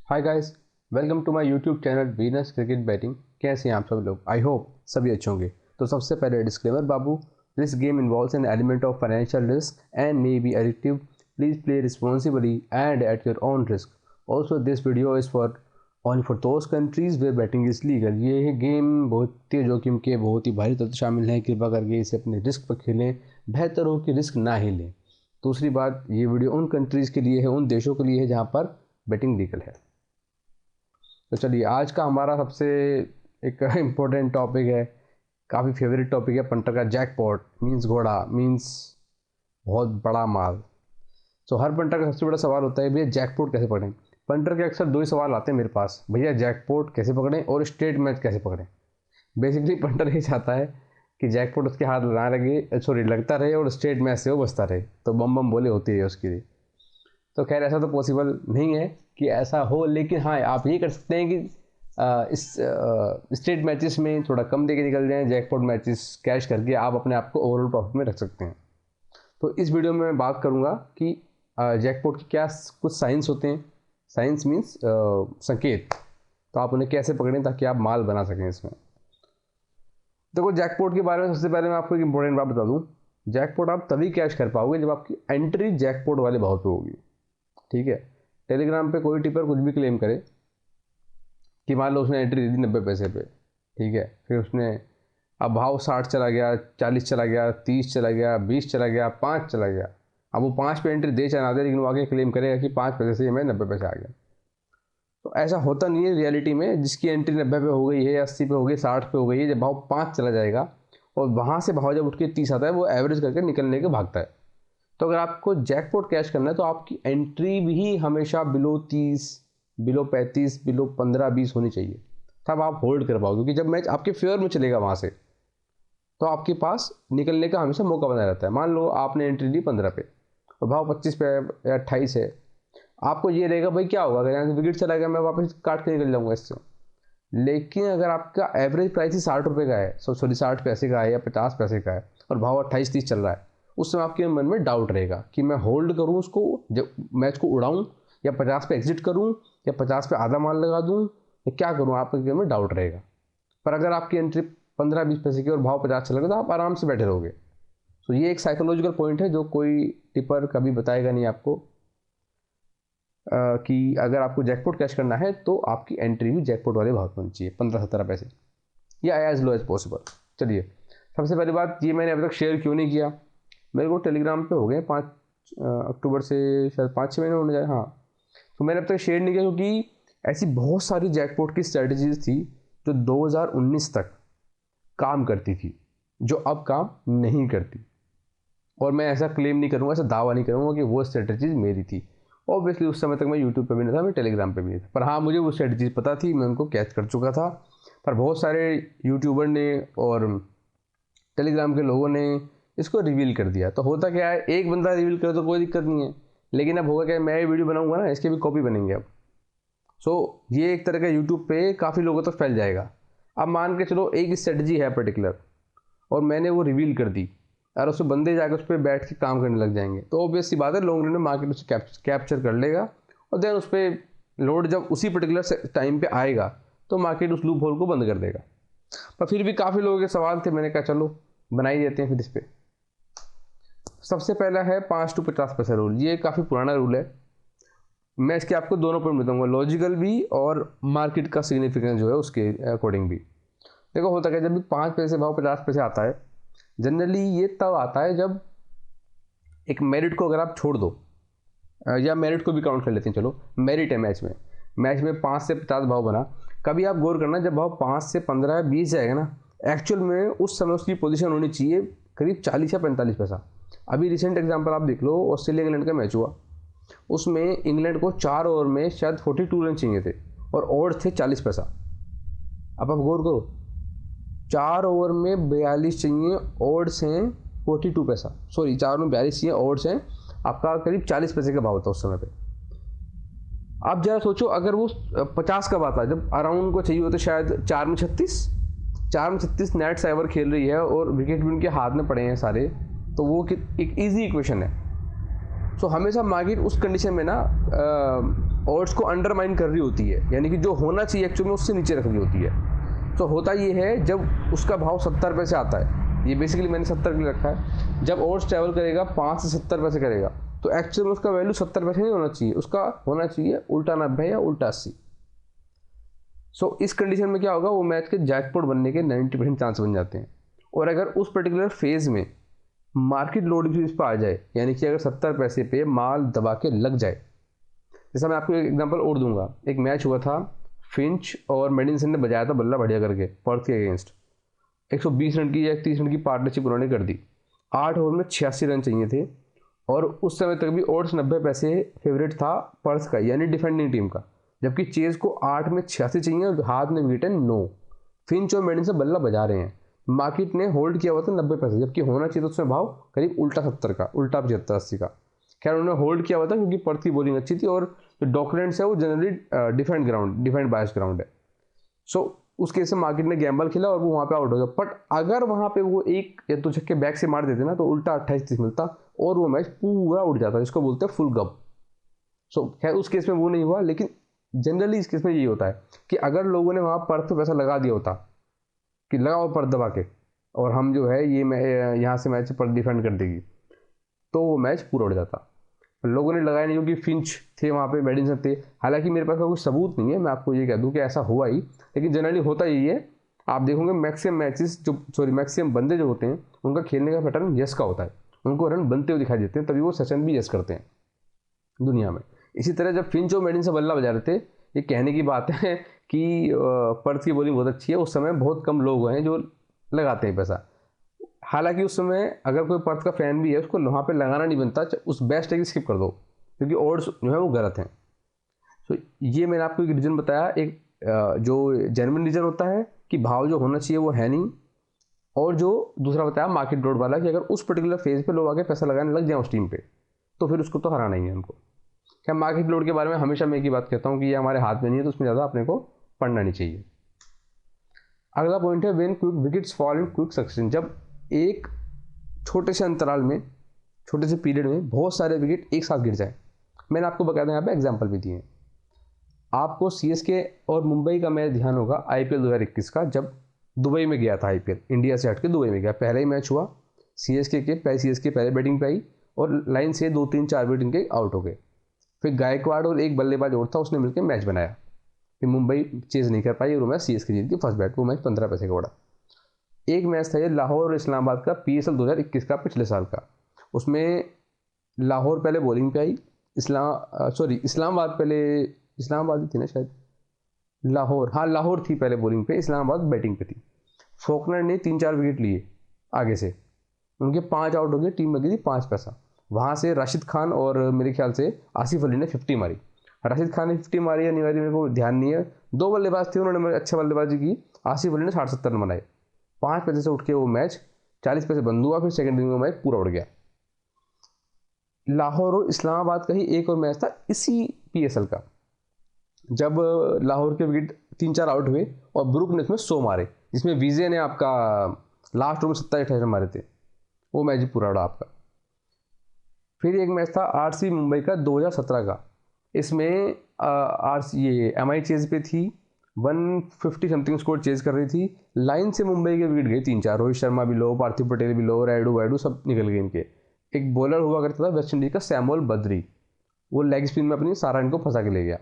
Hi guys, welcome to my YouTube channel Venus cricket betting. कैसे हैं आप सब लोग? आई होप सभी अच्छे होंगे। तो सबसे पहले डिस्क्लेमर बाबू, this game involves an element of financial risk and may be addictive. Please play responsibly and at your own risk. Also this video is for only for those countries where betting is legal. ये game बहुत ही जोखिम के, बहुत ही भारी तत्व शामिल हैं। कृपा करके इसे अपने रिस्क पर खेलें। बेहतर हो कि रिस्क ना ही लें। दूसरी बात, ये वीडियो उन कंट्रीज़ के लिए है, उन देशों के लिए है जहाँ पर बैटिंग लीगल है। तो चलिए, आज का हमारा सबसे एक इम्पोर्टेंट टॉपिक है, काफ़ी फेवरेट टॉपिक है पंटर का। जैकपॉट मींस घोड़ा, मींस बहुत बड़ा माल। तो हर पंटर का सबसे बड़ा सवाल होता है, भैया जैकपॉट कैसे पकड़ें। पंटर के अक्सर दो ही सवाल आते हैं मेरे पास, भैया जैकपॉट कैसे पकड़ें और स्टेट मैच कैसे पकड़ें। बेसिकली पंटर ये चाहता है कि जैकपॉट उसके हाथ ना लगे, सॉरी लगता रहे, और स्टेट मैच से वो बचता रहे, तो बम बम बोले होती है उसकी लिए। तो खैर ऐसा तो पॉसिबल नहीं है कि ऐसा हो, लेकिन हाँ आप ये कर सकते हैं कि इस स्टेट मैचेस में थोड़ा कम दे के निकल जाएं, जैकपॉट मैचेस कैश करके आप अपने आप को ओवरऑल प्रॉफिट में रख सकते हैं। तो इस वीडियो में मैं बात करूंगा कि जैकपॉट के क्या कुछ साइंस होते हैं। साइंस मीन्स संकेत, तो आप उन्हें कैसे पकड़ें ताकि आप माल बना सकें इसमें। देखो, जैकपॉट के बारे में सबसे पहले मैं आपको एक इंपॉर्टेंट बात बता दूं। जैकपॉट आप तभी कैश कर पाओगे जब आपकी एंट्री जैकपॉट वाले भाव पे होगी। ठीक है, टेलीग्राम पे कोई टिपर कुछ भी क्लेम करे कि मान लो उसने एंट्री दे दी 90 पैसे पे, ठीक है, फिर उसने अब भाव 60 चला गया, 40 चला गया, 30 चला गया, 20 चला गया, 5 चला गया। अब वो 5 पे एंट्री दे चला दे, लेकिन वो आगे क्लेम करेगा कि 5 पैसे से मैं 90 पैसे आ गया। तो ऐसा होता नहीं है रियलिटी में। जिसकी एंट्री 90 पे हो गई है, 80 पे हो गई, 60 पे हो गई है, जब भाव 5 चला जाएगा और वहाँ से भाव जब उठ के 30 आता है, वो एवरेज करके निकलने के भागता है। तो अगर आपको जैकपॉट कैश करना है तो आपकी एंट्री भी हमेशा बिलो 30, बिलो 35, बिलो 15-20 होनी चाहिए, तब आप होल्ड कर पाओ। क्योंकि जब मैच आपके फेवर में चलेगा वहाँ से, तो आपके पास निकलने का हमेशा मौका बना रहता है। मान लो आपने एंट्री ली 15 पे और भाव 25 पे या 28 है, आपको ये रहेगा भाई क्या होगा, अगर यहाँ से विकेट चला गया मैं वापस काट के निकल जाऊँगा इससे। लेकिन अगर आपका एवरेज प्राइस ही 60 रुपये का है, सॉरी 60 पैसे का है या 50 पैसे का है, और भाव 28-30 चल रहा है, उस समय आपके मन में डाउट रहेगा कि मैं होल्ड करूं उसको, जब मैच को उड़ाऊं, या 50 पे एग्जिट करूं, या 50 पे आधा माल लगा दूं, या क्या करूं, आपके मन में डाउट रहेगा। पर अगर आपकी एंट्री 15-20 पैसे की और भाव 50 चलेगा, तो आप आराम से बैठे रहोगे। तो ये एक साइकोलॉजिकल पॉइंट है जो कोई टिपर कभी बताएगा नहीं आपको, कि अगर आपको जैकपॉट कैश करना है तो आपकी एंट्री भी जैकपॉट वाले भाव होनी चाहिए, 15-17 पैसे या एज लो एज पॉसिबल। चलिए, सबसे पहली बात, ये मैंने अभी तक शेयर क्यों नहीं किया। मेरे को टेलीग्राम पे हो गए 5 अक्टूबर से शायद 5-6 महीने होने जाए, हाँ। तो मैंने अब तक शेयर नहीं किया क्योंकि ऐसी बहुत सारी जैकपॉट की स्ट्रेटजीज थी जो 2019 तक काम करती थी, जो अब काम नहीं करती। और मैं ऐसा क्लेम नहीं करूँगा, ऐसा दावा नहीं करूँगा कि वो स्ट्रेटजीज मेरी थी। ऑब्वियसली उस समय तक मैं यूट्यूब पे भी नहीं था, मैं टेलीग्राम पे भी नहीं था, पर हाँ मुझे वो स्ट्रेटजीज पता थी, मैं उनको कैच कर चुका था। पर बहुत सारे यूट्यूबर ने और टेलीग्राम के लोगों ने इसको रिवील कर दिया। तो होता क्या है, एक बंदा रिवील करे तो कोई दिक्कत नहीं है, लेकिन अब होगा क्या, मैं ये वीडियो बनाऊंगा ना, इसके भी कॉपी बनेंगे अब। ये एक तरह का यूट्यूब पे काफ़ी लोगों तक फैल जाएगा। अब मान के चलो एक स्ट्रेटजी है पर्टिकुलर, और मैंने वो रिवील कर दी, और उसमें बंदे जाकर उस पर बैठ के काम करने लग जाएंगे, तो ऑब्वियस सी बात है लॉन्ग रन में मार्केट उसे कैप्चर कर लेगा, और देन उस पर लोड जब उसी पर्टिकुलर टाइम पे आएगा तो मार्केट उस लूप होल को बंद कर देगा। पर फिर भी काफ़ी लोगों के सवाल थे, मैंने कहा चलो बना ही देते हैं फिर इस पर। सबसे पहला है 5 to 50 पैसा रूल। ये काफ़ी पुराना रूल है। मैं इसके आपको दोनों पॉइंट बताऊंगा, लॉजिकल भी और मार्केट का सिग्निफिकेंस जो है उसके अकॉर्डिंग भी। देखो होता क्या, जब भी 5 पैसे भाव 50 पैसे आता है, जनरली ये तब आता है जब एक मेरिट को अगर आप छोड़ दो, या मेरिट को भी काउंट कर लेते हैं, चलो मेरिट है मैच में 5 से 50 भाव बना। कभी आप गौर करना, जब भाव 5 से 15 या 20 जाएगा ना, एक्चुअल में उस समय उसकी पोजीशन होनी चाहिए करीब 40 या 45 पैसा। अभी रिसेंट एग्जांपल आप देख लो, ऑस्ट्रेलिया इंग्लैंड का मैच हुआ, उसमें इंग्लैंड को 4 ओवर में शायद 42 रन चाहिए थे और ऑड्स थे 40 पैसा। अब आप गौर करो, 4 ओवर में 42 चाहिए, ऑड्स हैं 42 पैसा, सॉरी 4 में 42 चाहिए, ऑड्स हैं आपका करीब 40 पैसे का भाव था उस समय पे। आप जरा सोचो, अगर वो 50 का आता, जब अराउंड को चाहिए होता शायद 4 में 36 नेट साइवर खेल रही है और विकेट भी उनके हाथ में पड़े हैं सारे, तो वो एक इजी इक्वेशन है। सो हमेशा मार्केट उस कंडीशन में ना ऑड्स को अंडरमाइन कर रही होती है, यानी कि जो होना चाहिए एक्चुअली में उससे नीचे रख रही होती है। तो होता ये है जब उसका भाव 70 रुपये से आता है, ये बेसिकली मैंने 70 के लिए रखा है, जब ऑड्स ट्रैवल करेगा 5 से 70 पैसे करेगा तो एक्चुअली में उसका वैल्यू 70 पैसे नहीं होना चाहिए, उसका होना चाहिए उल्टा 90 या उल्टा 80। सो इस कंडीशन में क्या होगा, वो मैच के जैकपॉट बनने के 90% चांस बन जाते हैं। और अगर उस पर्टिकुलर फेज में मार्केट लोडिंग इस पर आ जाए, यानी कि अगर 70 पैसे पे माल दबा के लग जाए, जैसा मैं आपको एक एग्जांपल और दूंगा, एक मैच हुआ था फिंच और मेडिसन ने बजाया था बल्ला बढ़िया करके पर्थ के अगेंस्ट, 120 रन की या 30 रन की पार्टनरशिप उन्होंने कर दी, 8 ओवर में 86 रन चाहिए थे, और उस समय तक भी ओड्स 90 पैसे फेवरेट था पर्थ का, यानी डिफेंडिंग टीम का, जबकि चेज को 8 में 86 चाहिए और हाथ में विकेट है 9। फिंच और मेडिसन बल्ला बजा रहे हैं, मार्केट ने होल्ड किया हुआ था 90 पैसे, जबकि होना चाहिए था उसमें भाव करीब उल्टा 70 का, उल्टा 75-80 का। खैर उन्होंने होल्ड किया हुआ था क्योंकि पर्थ की बॉलिंग अच्छी थी, और जो डॉकलैंड्स है वो जनरली डिफेंड बायस ग्राउंड है। सो उस केस में मार्केट ने गैम्बल खेला और वो वहाँ पे आउट हो गया। बट अगर वहाँ पे वो एक या दो छक्के बैक से मार देते ना तो उल्टा 28-30 मिलता और वो मैच पूरा उड़ जाता, जिसको बोलते हैं फुल गब। सो खैर उस केस में वो नहीं हुआ, लेकिन जनरली इस केस में यही होता है कि अगर लोगों ने वहाँ पर्थ पे पैसा लगा दिया होता कि लगाओ पर्थ दबा के और हम जो है ये यहाँ से मैच पर डिफेंड कर देगी, तो वो मैच पूरा उड़ जाता। लोगों ने लगाया नहीं क्योंकि फिंच थे वहाँ पे, मेडिसन थे। हालांकि मेरे पास का कोई सबूत नहीं है, मैं आपको ये कह दूँ कि ऐसा हुआ ही, लेकिन जनरली होता यही है। आप देखोगे मैक्सिमम मैचेस मैक्सिमम बंदे जो होते हैं उनका खेलने का पैटर्न यस का होता है, उनको रन बनते हुए दिखाई देते हैं, तभी वो सेशन भी यस करते हैं दुनिया में। इसी तरह जब फिंच और मेडिसन बल्ला बजा रहे थे, ये कहने की बात है कि पर्थ की बॉलिंग बहुत अच्छी है, उस समय बहुत कम लोग हैं जो लगाते हैं पैसा। हालांकि उस समय अगर कोई पर्थ का फैन भी है उसको वहाँ पे लगाना नहीं बनता, उस बेस्ट है कि स्किप कर दो क्योंकि ओड्स जो है वो गलत हैं। तो ये मैंने आपको एक रीज़न बताया, एक जो जेन्युइन रीज़न होता है कि भाव जो होना चाहिए वो है नहीं, और जो दूसरा बताया मार्केट लोड वाला कि अगर उस पर्टिकुलर फेज पे लोग आके पैसा लगाने लग जाए उस टीम पे तो फिर उसको तो हराना ही है उनको। क्या मार्केट लोड के बारे में हमेशा मैं एक ही बात कहता हूँ कि ये हमारे हाथ में नहीं है, तो उसमें ज़्यादा अपने को पढ़ना नहीं चाहिए। अगला पॉइंट है when quick wickets fall in quick succession, जब एक छोटे से अंतराल में, छोटे से पीरियड में बहुत सारे विकेट एक साथ गिर जाए। मैंने आपको बकायदा यहाँ पे एग्जांपल भी दिए हैं। आपको सीएसके और मुंबई का मैच ध्यान होगा आईपीएल 2021 का, जब दुबई में गया था आईपीएल, इंडिया से हटके दुबई में गया, पहला ही मैच हुआ, सीएसके पहले बैटिंग पे आई और लाइन से 2-3-4 विकेट इनके आउट हो गए। फिर गायकवाड़ और एक बल्लेबाज और था, उसने मिलकर मैच बनाया, फिर मुंबई चेज नहीं कर पाई और वो मैच सीएसके जीत गई फर्स्ट बैट, वो मैच 15 पैसे का उड़ा। एक मैच था ये लाहौर और इस्लामाबाद का, पीएसएल 2021 का, पिछले साल का। उसमें लाहौर पहले बॉलिंग पे आई, इस्लामाबाद ही थी ना शायद, लाहौर थी पहले बॉलिंग पे, इस्लामाबाद बैटिंग पे थी। फॉकनर ने 3-4 विकेट लिए आगे से, उनके 5 आउट हो गए, टीम लगी थी 5 पैसा। वहाँ से राशिद खान और मेरे ख्याल से आसिफ अली ने 50 मारी। राशिद खान ने 50 मारी या नहीं मारी मेरे को ध्यान नहीं है, 2 बल्लेबाज थे, उन्होंने अच्छा बल्लेबाजी की। आसिफ अली ने 60-70 रन बनाए, 5 पैसे से उठ के वो मैच 40 पैसे बंद हुआ, फिर सेकंड इनिंग में मैच पूरा उड़ गया। लाहौर और इस्लामाबाद का ही एक और मैच था इसी पीएसएल का, जब लाहौर के विकेट 3-4 आउट हुए और ब्रुक ने इसमें 100 मारे, जिसमें विजय ने आपका लास्ट ओवर में 27-28 रन मारे थे, वो मैच ही पूरा उड़ा आपका। फिर एक मैच था आरसी मुंबई का 2017 का, इसमें ये एमआई चेज पे थी, 150 समथिंग स्कोर चेज कर रही थी, लाइन से मुंबई के विकेट गए 3-4, रोहित शर्मा भी लो, पार्थिव पटेल भी लो, रायडू सब निकल गए इनके। एक बॉलर हुआ करता था वेस्ट इंडीज का सैमुअल बद्री, वो लेग स्पिन में अपनी सारा इनको फंसा के ले गया।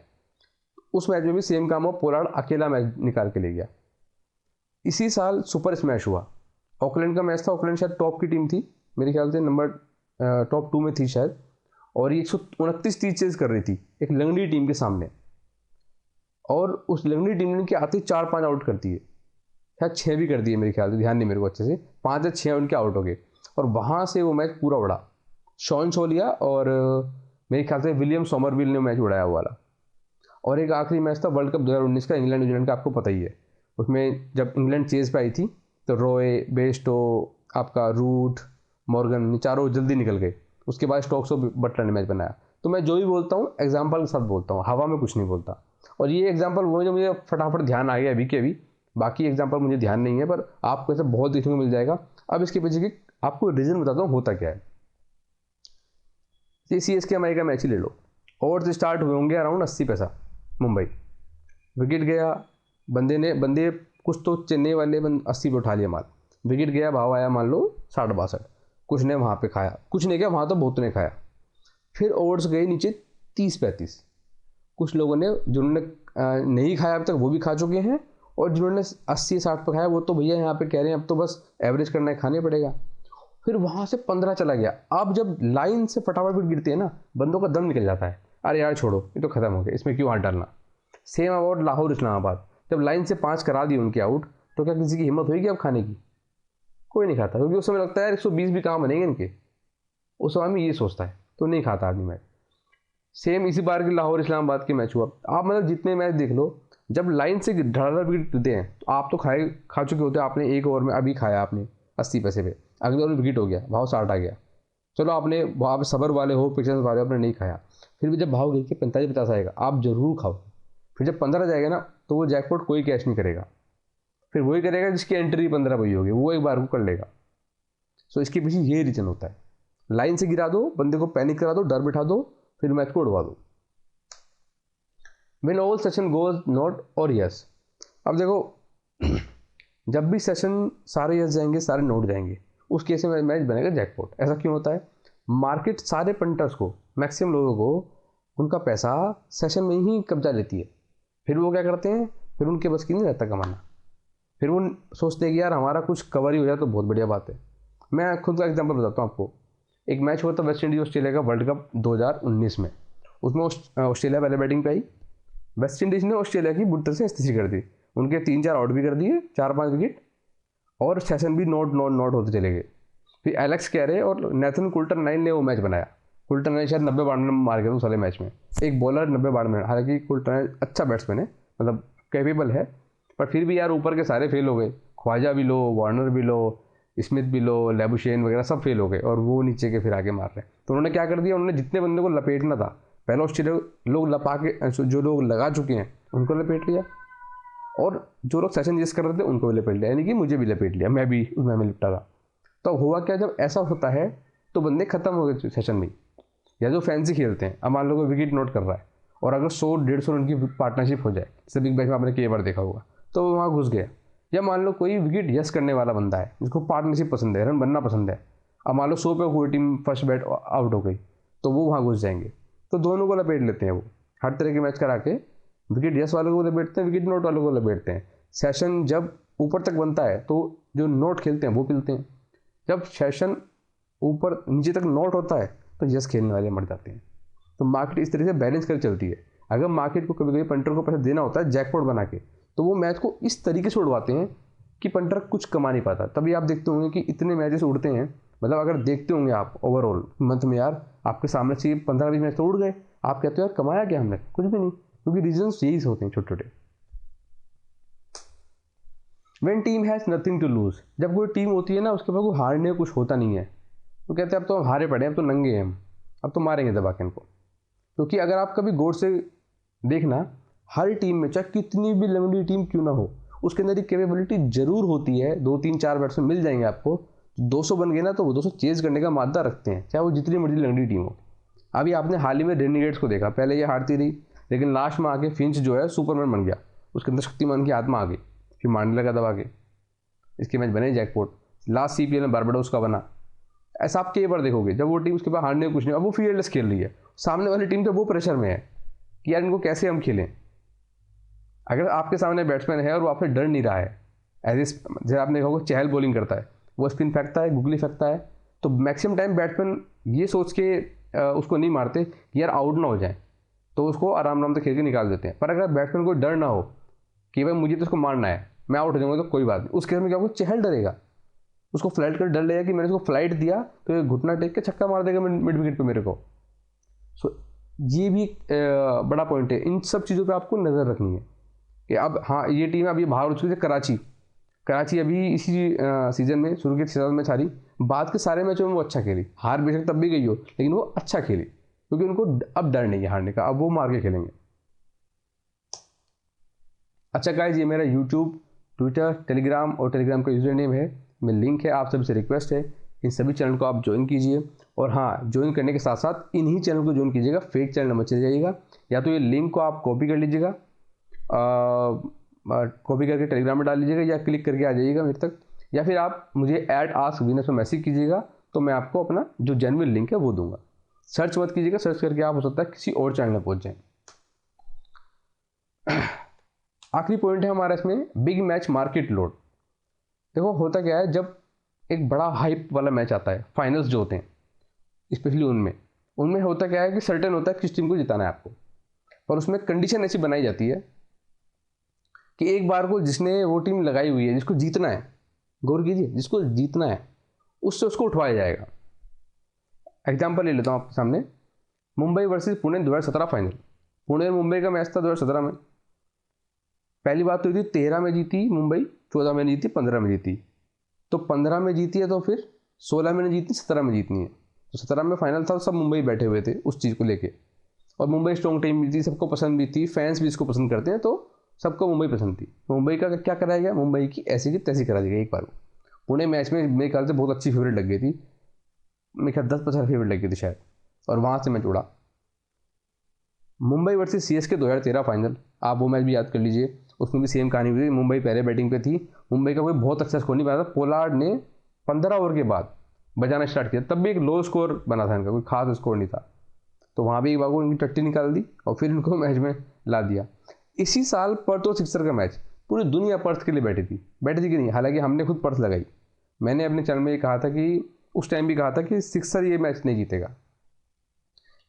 उस मैच में भी सेम काम हुआ, पोलार्ड अकेला मैच निकाल के ले गया। इसी साल सुपर स्मैश हुआ, ऑकलैंड का मैच था, ऑकलैंड शायद टॉप की टीम थी, मेरे ख्याल से नंबर टॉप 2 में थी शायद, और ये 129 तीस चेज कर रही थी एक लंगड़ी टीम के सामने, और उस लंगड़ी टीम ने आते 4-5 आउट करती है, शायद 6 भी कर दिए मेरे ख्याल से, ध्यान नहीं मेरे को अच्छे से, 5 या 6 उनके आउट हो गए, और वहाँ से वो मैच पूरा उड़ा। शॉन सोलिया और मेरे ख्याल से विलियम सोमरविल ने मैच उड़ाया हुआ वाला। और एक आखिरी मैच था वर्ल्ड कप 2019 का, इंग्लैंड न्यूजीलैंड का, आपको पता ही है। उसमें जब इंग्लैंड चेज पे आई थी तो रॉय, बेस्टो, आपका रूट, मॉर्गन, चारों जल्दी निकल गए, उसके बाद स्टोक्स और बटलर ने मैच बनाया। तो मैं जो भी बोलता हूँ एग्जाम्पल के साथ बोलता हूँ, हवा में कुछ नहीं बोलता। और ये एग्जाम्पल वो है जो मुझे फटाफट ध्यान आ गया अभी के अभी, बाकी एग्जाम्पल मुझे ध्यान नहीं है, पर आपको ऐसे बहुत देखने को मिल जाएगा। अब इसके पीछे की आपको रीज़न बताता हूँ होता क्या है। CSK हमारे का मैच ही ले लो, ओवर से स्टार्ट हुए होंगे अराउंड 80 पैसा, मुंबई विकेट गया, बंदे कुछ तो चेन्नई वाले 80 पे उठा लिया माल, विकेट गया, भाव आया मान लो 60-62, कुछ ने वहाँ पे खाया, कुछ नहीं, क्या वहाँ तो बहुत ने खाया। फिर ओवर्स गए नीचे 30-35, कुछ लोगों ने जिन्होंने नहीं खाया अब तक वो भी खा चुके हैं, और जिन्होंने 80-60 पे खाया वो तो भैया यहाँ पे कह रहे हैं अब तो बस एवरेज करना है, खाने पड़ेगा। फिर वहाँ से 15 चला गया। अब जब लाइन से फटाफट फिर गिरती है ना, बंदों का दम निकल जाता है, अरे यार छोड़ो ये तो खत्म हो गया, इसमें क्यों हाथ डालना। सेम अबाउट लाहौर इस्लामाबाद, जब लाइन से 5 करा दी उनके आउट, तो क्या किसी की हिम्मत होगी अब खाने की? कोई नहीं खाता, क्योंकि उस समय लगता है 120 भी कहाँ बनेंगे इनके, उस समय में ये सोचता है, तो नहीं खाता आदमी मैच। सेम इसी बार की लाहौर इस्लामाबाद के मैच हुआ। आप मतलब जितने मैच देख लो, जब लाइन से धड़ाधड़ विकेट गिरते हैं तो आप तो खा चुके होते हैं, आपने एक ओवर में अभी खाया आपने 80 पैसे पे, अगले ओवर में विकेट हो गया, भाव 60 आ गया, चलो आपने वहाँ पे सबर वाले हो, पेशेंस वाले हो, आपने नहीं खाया, फिर भी जब भाव गिर के 45-50 आएगा आप जरूर खाओ। फिर जब 15 जाएगा ना, तो वो जैकपॉट कोई कैश नहीं करेगा, फिर वही करेगा जिसकी एंट्री 15 वही होगी, वो एक बार को कर लेगा। सो इसके पीछे ये रीजन होता है, लाइन से गिरा दो, बंदे को पैनिक करा दो, डर बिठा दो, फिर मैच को उड़वा दो। When all session goes not और yes, अब देखो जब भी सेशन सारे यस जाएंगे, सारे नोट जाएंगे, उस केस में मैच बनेगा जैकपॉट। ऐसा क्यों होता है? मार्केट सारे पंटर्स को, मैक्सिमम लोगों को उनका पैसा सेशन में ही कब्जा लेती है, फिर वो क्या करते हैं, फिर उनके बस की नहीं रहता कमाना, फिर वो सोचते हैं कि यार हमारा कुछ कवर ही हो जाए तो बहुत बढ़िया बात है। मैं खुद का एग्जांपल बताता हूँ आपको। एक मैच हुआ था वेस्ट इंडीज ऑस्ट्रेलिया का वर्ल्ड कप 2019 में, उसमें ऑस्ट्रेलिया पहले बैटिंग पे आई, वेस्ट इंडीज़ ने ऑस्ट्रेलिया की बुरी तरह से स्थिति कर दी, उनके 3-4 आउट भी कर दिए, 4-5 विकेट, और सेशन भी नॉट होते चले गए। फिर एलेक्स कैरे और नेथन कुल्टर-नाइन ने वो मैच बनाया, कुल्टर-नाइन शायद 90-92 मार गया उस वाले मैच में, एक बॉलर 90-92, हालांकि कुल्टर-नाइन अच्छा बैट्समैन है, मतलब कैपेबल है, पर फिर भी यार ऊपर के सारे फेल हो गए, ख्वाजा भी लो, वार्नर भी लो, स्मिथ भी लो, लेबुशेन वगैरह सब फेल हो गए, और वो नीचे के फिर आगे मार रहे हैं। तो उन्होंने क्या कर दिया, उन्होंने जितने बंदे को लपेटना था, पहले ऑस्ट्रेलिया लोग लपा के, जो लोग लगा चुके हैं उनको लपेट लिया, और जो लोग सेशन जिस कर रहे थे उनको भी लपेट लिया, यानी कि मुझे भी लपेट लिया, मैं भी उसमें लिपटा था। तो हुआ क्या, जब ऐसा होता है तो बंदे खत्म हो गए सेशन में, या जो फैंसी खेलते हैं, अब मान लो कोई विकेट नोट कर रहा है, और अगर 100-150 रन की पार्टनरशिप हो जाए, जैसे बिग बैश में आपने कई बार देखा होगा, तो वो वहाँ घुस गया। या मान लो कोई विकेट यस करने वाला बंदा है, जिसको पार्टनरशिप पसंद है, रन बनना पसंद है, अब मान लो 100 पे कोई टीम फर्स्ट बैट आउट हो गई, तो वो वहाँ घुस जाएंगे, तो दोनों को लपेट लेते हैं। वो हर तरह के मैच करा के विकेट यस वालों को लपेटते हैं, विकेट नोट वालों को लपेटते हैं। सेशन जब ऊपर तक बनता है तो जो नोट खेलते हैं वो पिलते हैं, जब सेशन ऊपर नीचे तक नोट होता है तो यस खेलने वाले मर जाते हैं। तो मार्केट इस तरह से बैलेंस कर चलती है। अगर मार्केट को कभी कभी पंटर को पैसा देना होता है जैकपॉट बना के, तो वो मैच को इस तरीके से उड़वाते हैं कि पंटर कुछ कमा नहीं पाता। तभी आप देखते होंगे कि इतने मैचेस उड़ते हैं, मतलब अगर देखते होंगे आप ओवरऑल मंथ में, यार आपके सामने से 15-20 मैच तो उड़ गए, आप कहते हो यार कमाया क्या हमने, कुछ भी नहीं, क्योंकि रीजंस यही होते हैं छोटे छोटे। When team has nothing to lose, जब कोई टीम होती है ना उसके पास कोई हारने को कुछ होता नहीं है, तो कहते हैं अब तो हम हारे पड़े हैं, अब तो नंगे हैं अब तो मारेंगे दबा के इनको। क्योंकि अगर आप कभी गौर से देखना, हर टीम में चाहे कितनी भी लंगड़ी टीम क्यों ना हो, उसके अंदर एक कैपेबिलिटी जरूर होती है, 2-3-4 बैट्समैन मिल जाएंगे आपको, 200 बन गए ना तो वो 200 चेज करने का मादा रखते हैं, चाहे वो जितनी मर्जी लंगड़ी टीम हो। अभी आपने हाल ही में रेनिगेट्स को देखा, पहले ये हारती रही, लेकिन लास्ट में आके फिंच जो है सुपरमैन बन गया, उसके अंदर शक्तिमान की आत्मा आ गई, फिर मारने लगा दबा के, इसके मैच बने जैकपॉट। लास्ट CPL में बारबाडोस का बना। ऐसा आप कई बार देखोगे, जब वो टीम उसके पास हारने को कुछ नहीं, अब वो फील्डलेस खेल रही है, सामने वाली टीम तो वो प्रेशर में है कि यार इनको कैसे हम खेलें। अगर आपके सामने बैट्समैन है और वो आपसे डर नहीं रहा है, जैसे आपने देखा होगा चहल बॉलिंग करता है, वो स्पिन फेंकता है, गुगली फेंकता है, तो मैक्सिमम टाइम बैट्समैन ये सोच के उसको नहीं मारते कि यार आउट ना हो जाए, तो उसको आराम से खेल के निकाल देते हैं। पर अगर बैट्समैन को डर ना हो कि भाई मुझे तो इसको मारना है, मैं आउट हो जाऊँगा तो कोई बात नहीं, उस केस में क्या होगा, चहल डरेगा, उसको फ्लाइट कर डर लगेगा कि मैंने इसको फ्लाइट दिया तो ये घुटना टेक के छक्का मार देगा मिड विकेट पे मेरे को। सो ये भी बड़ा पॉइंट है, इन सब चीज़ों पे आपको नज़र रखनी है कि अब हाँ ये टीम अभी बाहर हो चुकी है। कराची अभी इसी सीज़न में शुरू के सीजन में हारी, बाद के सारे मैचों में वो अच्छा खेली, हार बेशक तब भी गई हो, लेकिन वो अच्छा खेली क्योंकि उनको अब डर नहीं है हारने का, अब वो मार के खेलेंगे। अच्छा गाइज, ये मेरा यूट्यूब, ट्विटर, टेलीग्राम और टेलीग्राम का यूजर नेम है, में लिंक है, आप सभी से रिक्वेस्ट है इन सभी चैनल को आप ज्वाइन कीजिए और हाँ, ज्वाइन करने के साथ साथ इन्हीं चैनल को ज्वाइन कीजिएगा, फेक चैनल नंबर चले जाइएगा, या तो ये लिंक को आप कॉपी कर लीजिएगा, कॉपी करके टेलीग्राम में डाल लीजिएगा, या क्लिक करके आ जाइएगा मेरे तक, या फिर आप मुझे @askvinesh में मैसेज कीजिएगा, तो मैं आपको अपना जो जेन्युइन लिंक है वो दूंगा। सर्च मत कीजिएगा, सर्च करके आप हो सकता है किसी और चैनल में पहुंच जाएं। आखिरी पॉइंट है हमारा इसमें, बिग मैच मार्केट लोड। देखो होता क्या है, जब एक बड़ा हाइप वाला मैच आता है, फाइनल्स जो होते हैं स्पेशली उनमें उनमें होता क्या है कि सर्टेन होता है किस टीम को जिताना है आपको, पर उसमें कंडीशन ऐसी बनाई जाती है कि एक बार को जिसने वो टीम लगाई हुई है, जिसको जीतना है, गौर कीजिए, जिसको जीतना है उससे उसको उठवाया जाएगा। एग्जाम्पल ले लेता हूँ आपके सामने, मुंबई वर्सेस पुणे 2017 फाइनल, पुणे और मुंबई का मैच था 2017 में। पहली बात तो थी 13 में जीती मुंबई, 14 में जीती, 15 में जीती, तो 15 में जीती है तो फिर 16 में नहीं जीतनी, 17 में जीतनी है। तो 17 में फाइनल था, सब मुंबई बैठे हुए थे उस चीज़ को लेके, और मुंबई स्ट्रॉन्ग टीम भी थी, सबको पसंद भी थी, फैंस भी इसको पसंद करते हैं, तो सबको मुंबई पसंद थी। मुंबई का क्या कराया गया, मुंबई की ऐसी की तैसी करा दी गई एक बार। पुणे मैच में मेरे ख्याल से बहुत अच्छी फेवरेट लग गई थी, मेरे ख्याल 10% फेवरेट लग गई थी शायद, और वहाँ से मैच उड़ा। मुंबई वर्सेस CSK 2013 फाइनल, आप वो मैच भी याद कर लीजिए, उसमें भी सेम कहानी हुई थी। मुंबई पहले बैटिंग पे थी, मुंबई का कोई बहुत अच्छा स्कोर नहीं बना था, पोलार्ड ने 15 ओवर के बाद बजाना स्टार्ट किया, तब भी एक लो स्कोर बना था इनका, कोई खास स्कोर नहीं था, तो वहाँ भी एक बार को इनकी टट्टी निकाल दी और फिर इनको मैच में ला दिया। इसी साल पर्थ और सिक्सर का मैच, पूरी दुनिया पर्थ के लिए बैठी थी कि नहीं, हालांकि हमने खुद पर्थ लगाई। मैंने अपने चैनल में ये कहा था कि उस टाइम भी कहा था कि सिक्सर ये मैच नहीं जीतेगा,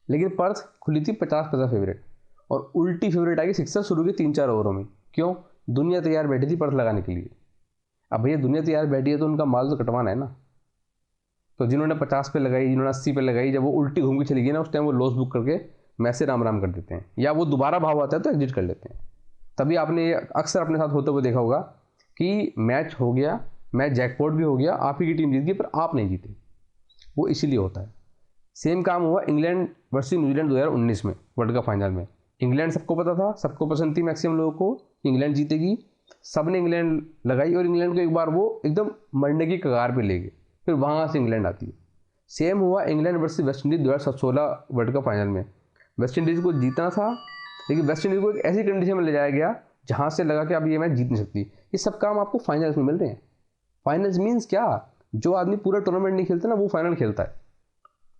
लेकिन पर्थ खुली थी 50-50 फेवरेट, और उल्टी फेवरेट आई सिक्सर शुरू के 3-4 ओवरों में। क्यों? दुनिया तैयार बैठी थी पर्थ लगाने के लिए। अब भैया दुनिया तैयार बैठी है तो उनका माल तो कटवाना है ना, तो जिन्होंने 50 पे लगाई, जिन्होंने 80 पे लगाई, जब वो उल्टी घूम के चली गई ना, उस टाइम वो लॉस बुक करके मैच से राम राम कर देते हैं, या वो दोबारा भाव आता है तो एग्जिट कर लेते हैं। तभी आपने अक्सर अपने साथ होते हुए देखा होगा कि मैच हो गया, मैच जैकपॉट भी हो गया, आप ही की टीम जीत गई पर आप नहीं जीते, वो इसीलिए होता है। सेम काम हुआ इंग्लैंड वर्सेस न्यूजीलैंड 2019 में वर्ल्ड कप फाइनल में। इंग्लैंड सबको पता था, सबको पसंद थी मैक्सिमम लोगों को, इंग्लैंड जीतेगी, सब ने इंग्लैंड लगाई, और इंग्लैंड को एक बार वो एकदम मरने की कगार पे ले गए, फिर वहाँ से इंग्लैंड आती है। सेम हुआ England versus West Indies 2016 world cup final में। वेस्ट इंडीज़ को जीतना था, लेकिन वेस्ट इंडीज़ को एक ऐसी कंडीशन में ले जाया गया जहाँ से लगा कि अब ये मैच जीत नहीं सकती। ये सब काम आपको फाइनल्स में मिल रहे हैं। फाइनल्स मीन्स क्या, जो आदमी पूरा टूर्नामेंट नहीं खेलता ना, वो फाइनल खेलता है।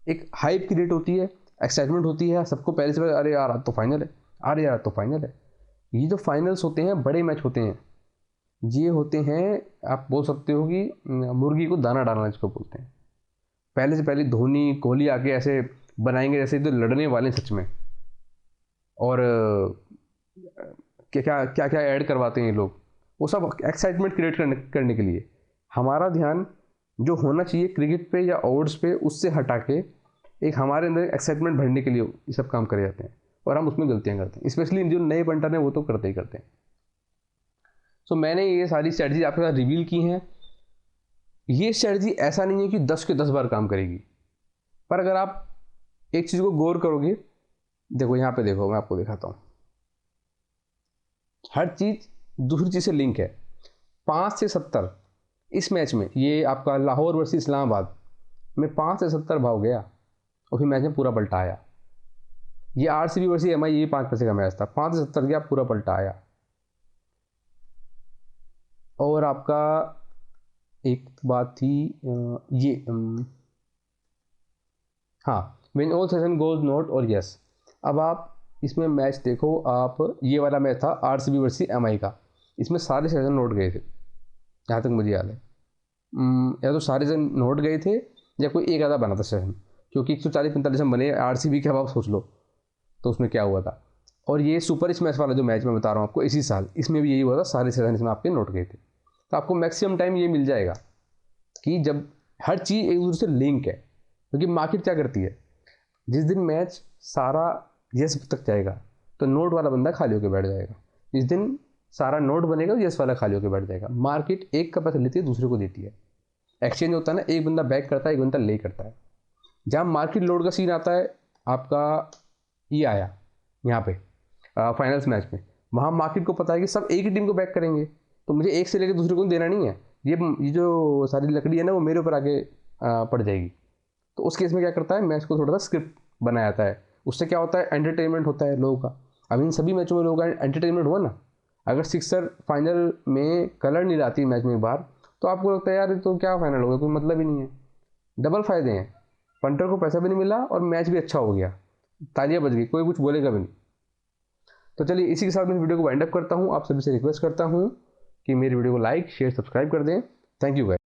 एक हाइप क्रिएट होती है, एक्साइटमेंट होती है, सबको पहले से अरे यार आज तो फाइनल है, अरे यार तो फाइनल है। ये जो फाइनल्स होते हैं, बड़े मैच होते हैं, ये होते हैं, आप बोल सकते हो कि मुर्गी को दाना डालना जिसको बोलते हैं। पहले से पहले धोनी कोहली आके ऐसे बनाएंगे जैसे तो लड़ने वाले सच में, और क्या क्या क्या क्या ऐड करवाते हैं ये लोग, वो सब एक्साइटमेंट क्रिएट करने के लिए। हमारा ध्यान जो होना चाहिए क्रिकेट पे या ओवर्स पे, उससे हटा के एक हमारे अंदर एक्साइटमेंट भरने के लिए ये सब काम करे जाते हैं, और हम उसमें गलतियां करते हैं। स्पेशली जो नए बंटर हैं वो तो करते ही करते हैं। सो मैंने ये सारी स्ट्रैटेजी आपके साथ रिवील की हैं। ये स्ट्रैटेजी ऐसा नहीं है कि 10 के 10 बार काम करेगी, पर अगर आप एक चीज़ को गौर करोगे, देखो यहाँ पे देखो, मैं आपको दिखाता हूँ, हर चीज़ दूसरी चीज़ से लिंक है। 5 से 70 इस मैच में, ये आपका लाहौर वर्सेस इस्लामाबाद में 5 से 70 भाव गया, और फिर मैच में पूरा पलटा आया। ये RCB वर्सेस MI, ये 5 पैसे का मैच था, 5 से 70 गया, पूरा पलटा आया। और आपका एक बात थी ये हाँ, when all session goes not और यस। अब आप इसमें मैच देखो, आप ये वाला मैच था RCB वर्सेस MI का, इसमें सारे सेशन नोट गए थे जहाँ तक मुझे याद है। या तो सारे सेशन नोट गए थे, या कोई एक आधा बना था सेशन, क्योंकि 140-45 रन बने RCB के। अब आप सोच लो तो उसमें क्या हुआ था। और ये सुपर मैच वाला जो मैच मैं बता रहा हूँ आपको इसी साल, इसमें भी यही हुआ था, सारे सेशन इसमें आपके नोट गए थे। तो आपको मैक्सिमम टाइम ये मिल जाएगा कि जब हर चीज़ एक दूसरे से लिंक है, क्योंकि मार्केट क्या करती है, जिस दिन मैच सारा यस तक जाएगा तो नोट वाला बंदा खाली होकर बैठ जाएगा, जिस दिन सारा नोट बनेगा तो यस वाला खाली होकर बैठ जाएगा। मार्केट एक का पैसा लेती है, दूसरे को देती है। एक्सचेंज होता है ना, एक बंदा बैक करता है, एक बंदा ले करता है। जहाँ मार्केट लोड का सीन आता है, आपका ये आया यहाँ पे फाइनल्स मैच में, वहाँ मार्केट को पता है कि सब एक ही टीम को बैक करेंगे, तो मुझे एक से लेकर दूसरे को देना नहीं है, ये जो सारी लकड़ी है ना वो मेरे ऊपर आके पड़ जाएगी। तो उस केस में क्या करता है, मैच को थोड़ा सा स्क्रिप्ट बनाया जाता है। उससे क्या होता है, एंटरटेनमेंट होता है लोगों का। अब इन सभी मैचों में लोगों का एंटरटेनमेंट हुआ ना। अगर सिक्सर फाइनल में कलर नहीं लाती मैच में एक बार, तो आपको लगता है यार ये तो क्या फाइनल हो गया, कोई मतलब ही नहीं है। डबल फायदे हैं, पंटर को पैसा भी नहीं मिला और मैच भी अच्छा हो गया, तालियां बज गई, कोई कुछ बोलेगा भी नहीं। तो चलिए इसी के साथ मैं इस वीडियो को वाइंड अप करता हूँ। आप सभी से रिक्वेस्ट करता हूँ कि मेरी वीडियो को लाइक शेयर सब्सक्राइब कर दें। Thank you guys.